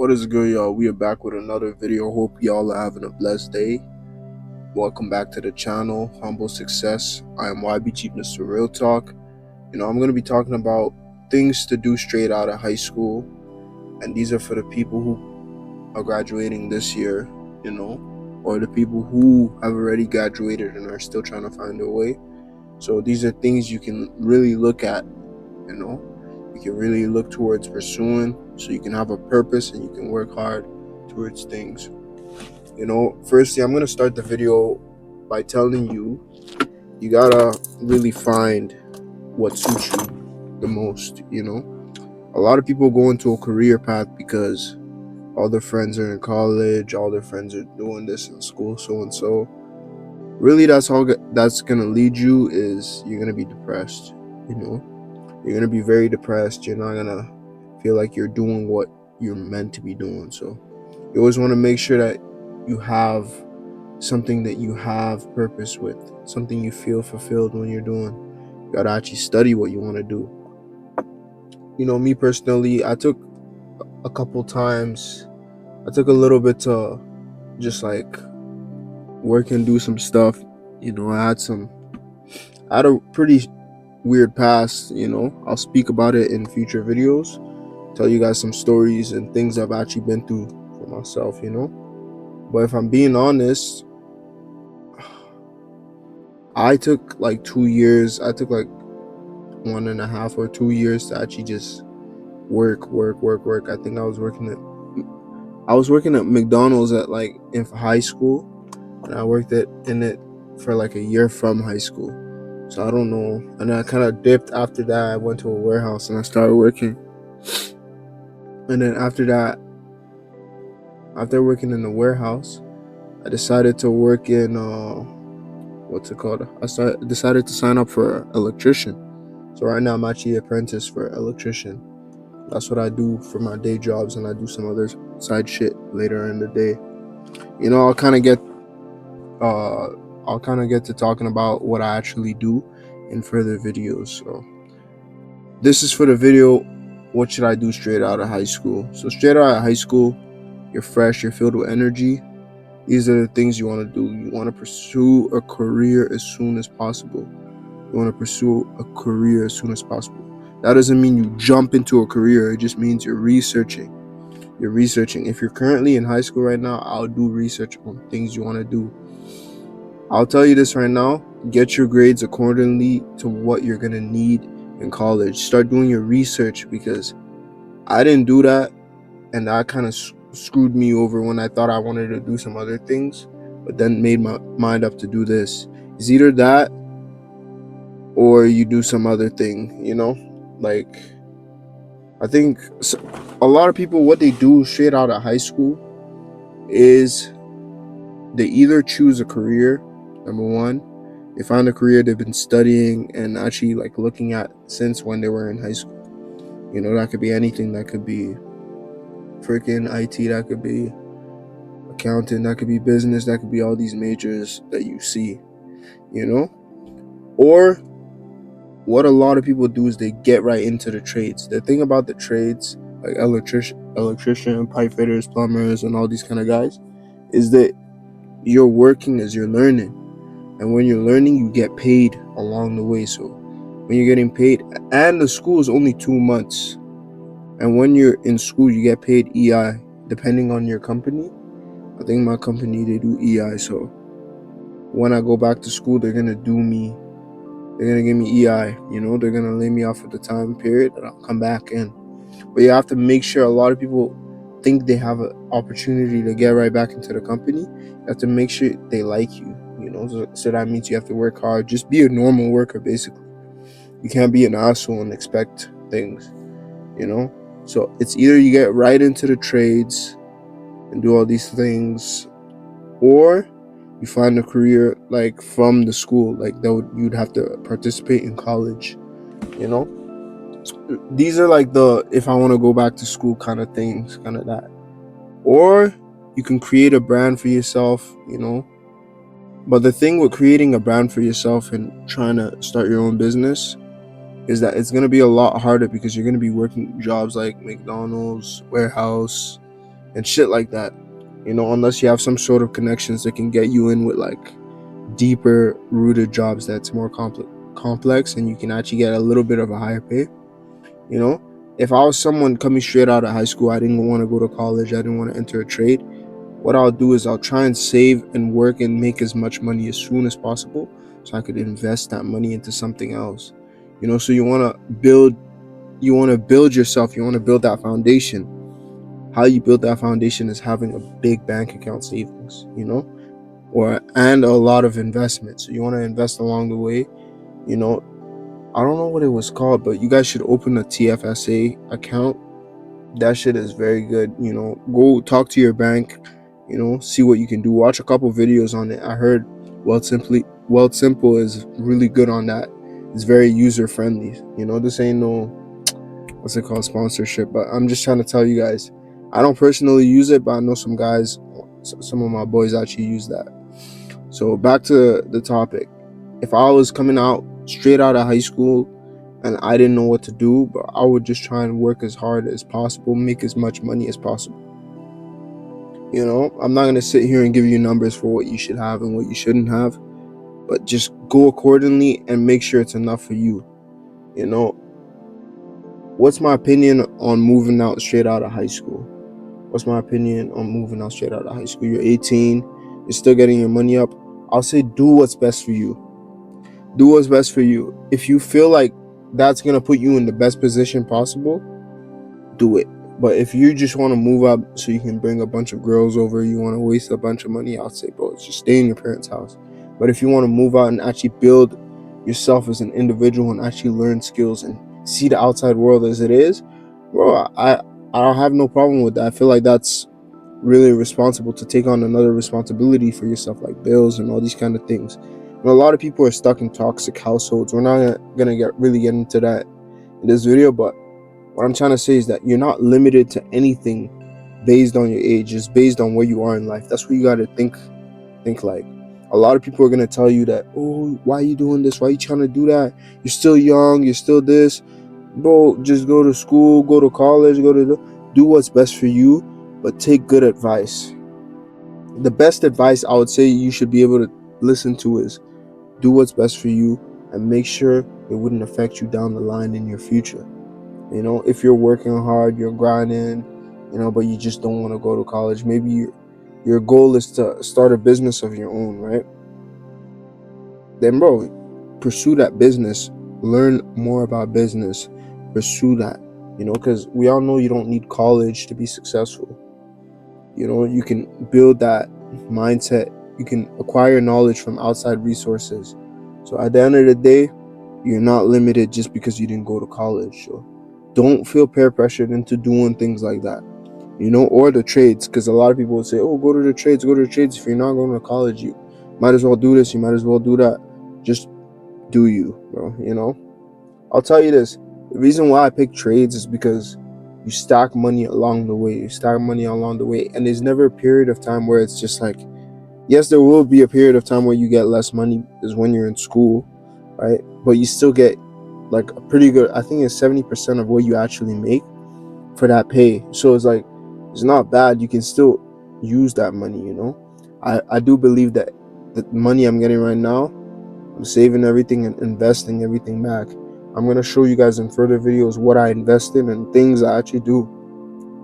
What is good, y'all? We are back with another video. Hope y'all are having a blessed day. Welcome back to the channel, Humble Success. I am YBG, Mr. Real Talk. I'm going to be talking about things to do straight out of high school. And these are for the people who are graduating this year, or the people who have already graduated and are still trying to find their way. So these are things you can really look at, you can really look towards pursuing so you can have a purpose and you can work hard towards things. Firstly, I'm going to start the video by telling you gotta really find what suits you the most. A lot of people go into a career path because all their friends are in college, all their friends are doing this in school, so and so. Really, that's all that's gonna lead you is you're gonna be depressed. You're gonna be very depressed. You're not gonna feel like you're doing what you're meant to be doing. So you always want to make sure that you have something that you have purpose with, something you feel fulfilled when you're doing. You gotta actually study what you want to do. Me personally, I took a couple times, I took a little bit to just like work and do some stuff. I had a pretty weird past. I'll speak about it in future videos, tell you guys some stories and things I've actually been through for myself. But if I'm being honest, I took like 2 years. I took like 1.5 or 2 years to actually just work. I think I was working at McDonald's in high school, and I worked in it for like a year from high school. So I don't know. And I kind of dipped after that. I went to a warehouse and I started working. And then after that, after working in the warehouse, I decided to work in decided to sign up for electrician. So right now I'm actually an apprentice for electrician. That's what I do for my day jobs, and I do some other side shit later in the day. I'll kind of get to talking about what I actually do in further videos. So this is for the video, what should I do straight out of high school? So straight out of high school, you're fresh, you're filled with energy. These are the things you want to do. You want to pursue a career as soon as possible. That doesn't mean you jump into a career. It just means you're researching. If you're currently in high school right now, I'll do research on things you want to do. I'll tell you this right now, get your grades accordingly to what you're going to need in college. Start doing your research, because I didn't do that, and that kind of screwed me over when I thought I wanted to do some other things, but then made my mind up to do this. It's either that or you do some other thing, I think a lot of people, what they do straight out of high school is they either choose a career. Number one, they find a career they've been studying and actually like looking at since when they were in high school. That could be anything. That could be freaking IT, that could be accounting, that could be business, that could be all these majors that you see, or what a lot of people do is they get right into the trades. The thing about the trades, like electrician, pipe fitters, plumbers, and all these kind of guys, is that you're working as you're learning. And when you're learning, you get paid along the way. So when you're getting paid, and the school is only 2 months, and when you're in school, you get paid EI, depending on your company. I think my company, they do EI. So when I go back to school, they're going to give me EI. They're going to lay me off for the time period, and I'll come back in. But you have to make sure, a lot of people think they have an opportunity to get right back into the company. You have to make sure they like you, so that means you have to work hard. Just be a normal worker, basically. You can't be an asshole and expect things, So it's either you get right into the trades and do all these things, or you find a career like from the school, like you'd have to participate in college. These are like the if I want to go back to school kind of things, kind of that. Or you can create a brand for yourself, But the thing with creating a brand for yourself and trying to start your own business is that it's going to be a lot harder, because you're going to be working jobs like McDonald's, warehouse, and shit like that. Unless you have some sort of connections that can get you in with like deeper rooted jobs that's more complex, and you can actually get a little bit of a higher pay. If I was someone coming straight out of high school, I didn't want to go to college, I didn't want to enter a trade, what I'll do is I'll try and save and work and make as much money as soon as possible so I could invest that money into something else. So you want to build yourself, you want to build that foundation. How you build that foundation is having a big bank account savings, and a lot of investments. So you want to invest along the way. I don't know what it was called, but you guys should open a TFSA account. That shit is very good. Go talk to your bank, see what you can do. Watch a couple videos on it. I heard Wealth Simple is really good on that. It's very user friendly. This ain't no, what's it called, sponsorship, but I'm just trying to tell you guys, I don't personally use it, but I know some guys, some of my boys actually use that. So back to the topic. If I was coming out straight out of high school and I didn't know what to do, but I would just try and work as hard as possible, make as much money as possible. I'm not going to sit here and give you numbers for what you should have and what you shouldn't have, but just go accordingly and make sure it's enough for you. What's my opinion on moving out straight out of high school? You're 18, you're still getting your money up. I'll say do what's best for you. If you feel like that's going to put you in the best position possible, do it. But if you just want to move up so you can bring a bunch of girls over, you want to waste a bunch of money, I'll say, bro, just stay in your parents' house. But if you want to move out and actually build yourself as an individual and actually learn skills and see the outside world as it is, bro, I don't have no problem with that. I feel like that's really responsible to take on another responsibility for yourself, like bills and all these kind of things. And a lot of people are stuck in toxic households. We're not gonna get into that in this video, but what I'm trying to say is that you're not limited to anything based on your age. It's based on where you are in life. That's what you gotta think like. A lot of people are gonna tell you that, oh, why are you doing this? Why are you trying to do that? You're still young, you're still this. Bro, just go to school, go to college, do what's best for you, but take good advice. The best advice I would say you should be able to listen to is do what's best for you and make sure it wouldn't affect you down the line in your future. If you're working hard, you're grinding, but you just don't want to go to college, maybe your goal is to start a business of your own, right? Then, bro, pursue that business, learn more about business, pursue that, because we all know you don't need college to be successful. You can build that mindset, you can acquire knowledge from outside resources. So at the end of the day, you're not limited just because you didn't go to college. So don't feel peer pressured into doing things like that, or the trades, because a lot of people would say, oh, go to the trades. If you're not going to college, you might as well do this, you might as well do that. Just do you, bro. I'll tell you this, the reason why I pick trades is because you stack money along the way, and there's never a period of time where it's just like, yes, there will be a period of time where you get less money, is when you're in school, right? But you still get like a pretty good, I think it's 70% of what you actually make for that pay. So it's like, it's not bad. You can still use that money. I do believe that the money I'm getting right now, I'm saving everything and investing everything back. I'm going to show you guys in further videos what I invest in and things I actually do.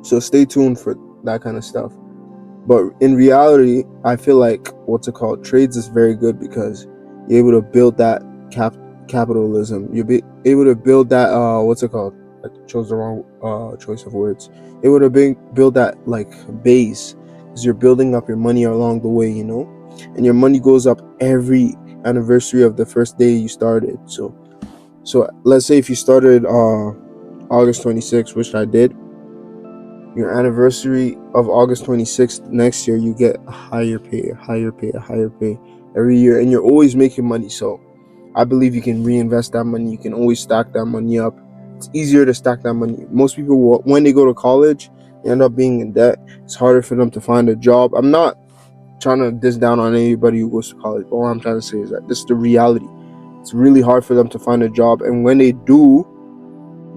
So stay tuned for that kind of stuff. But in reality, I feel like trades is very good because you're able to build that capitalism. You'll be able to build that I chose the wrong choice of words. It would have build that like base, because you're building up your money along the way, and your money goes up every anniversary of the first day you started. So let's say if you started August 26th, which I did, your anniversary of August 26th next year, you get a higher pay every year, and you're always making money. So I believe you can reinvest that money. You can always stack that money up. It's easier to stack that money. Most people, when they go to college, they end up being in debt. It's harder for them to find a job. I'm not trying to diss down on anybody who goes to college, but all I'm trying to say is that this is the reality. It's really hard for them to find a job, and when they do,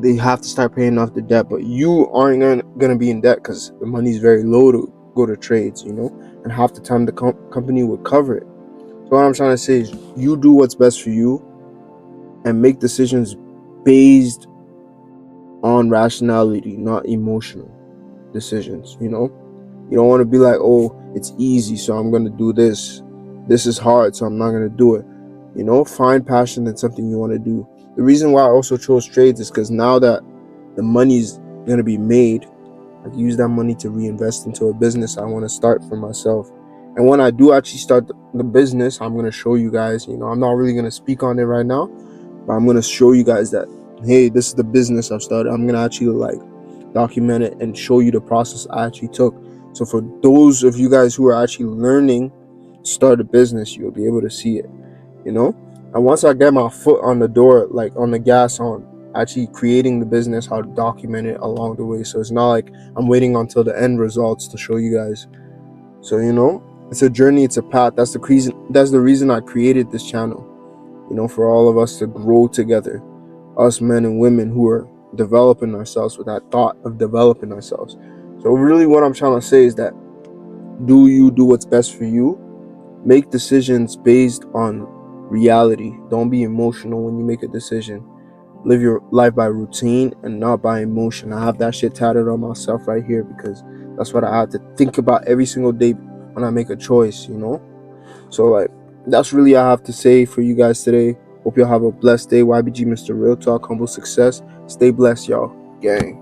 they have to start paying off the debt, but you aren't gonna be in debt because the money's very low to go to trades, and half the time the company would cover it. So what I'm trying to say is, you do what's best for you and make decisions based on rationality, not emotional decisions. You don't want to be like, oh, it's easy, so I'm gonna do this. This is hard, so I'm not gonna do it. Find passion in something you want to do. The reason why I also chose trades is because now that the money's gonna be made, I can use that money to reinvest into a business I want to start for myself. And when I do actually start the business, I'm gonna show you guys. I'm not really gonna speak on it right now, but I'm gonna show you guys that, hey, this is the business I've started. I'm gonna actually document it and show you the process I actually took. So for those of you guys who are actually learning to start a business, you'll be able to see it. And once I get my foot on the door, like on the gas, on actually creating the business, how to document it along the way. So it's not like I'm waiting until the end results to show you guys. So it's a journey, it's a path. That's the reason I created this channel. For all of us to grow together, us men and women who are developing ourselves with that thought of developing ourselves. So really what I'm trying to say is that, do you do what's best for you? Make decisions based on reality. Don't be emotional when you make a decision. Live your life by routine and not by emotion. I have that shit tatted on myself right here because that's what I have to think about every single day when I make a choice. So that's really all I have to say for you guys today. Hope y'all have a blessed day. YBG Mr. Real Talk, humble success. Stay blessed, y'all. Gang.